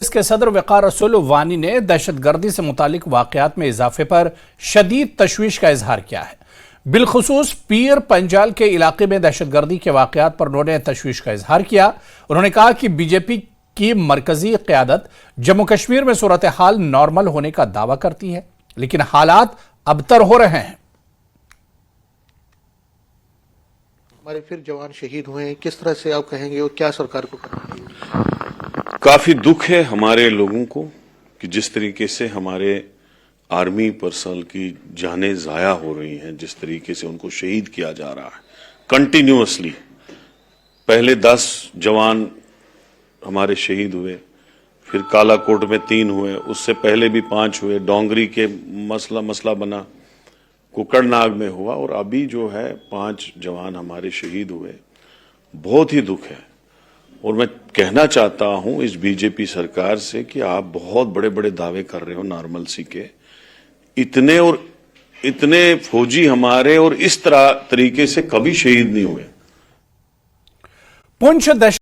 इसके सदर वक़ार रसूल वानी ने दहशतगर्दी से मुतालिक वाक़यात में इजाफे पर शदीद तशवीश का इजहार किया है। बिलखुसूस पीर पंजाल के इलाके में दहशतगर्दी के वाक़यात पर उन्होंने तशवीश का इजहार किया। उन्होंने कहा कि बीजेपी की मरकजी क़यादत जम्मू कश्मीर में सूरत हाल नॉर्मल होने का दावा करती है, लेकिन हालात अबतर हो रहे हैं। हमारे फिर जवान शहीद हुए हैं, किस तरह से आप कहेंगे और क्या सरकार को करना चाहिए? काफी दुख है हमारे लोगों को कि जिस तरीके से हमारे आर्मी पर्सनल की जानें जाया हो रही हैं, जिस तरीके से उनको शहीद किया जा रहा है कंटिन्यूअसली। पहले 10 जवान हमारे शहीद हुए, फिर कालाकोट में 3 हुए, उससे पहले भी 5 हुए, डोंगरी के मसला बना, कुकड़नाग में हुआ और अभी जो है 5 जवान हमारे शहीद हुए। बहुत ही दुख है और मैं कहना चाहता हूं इस बीजेपी सरकार से कि आप बहुत बड़े बड़े दावे कर रहे हो नॉर्मल सी के, इतने फौजी हमारे और इस तरीके से कभी शहीद नहीं हुए। पुंछ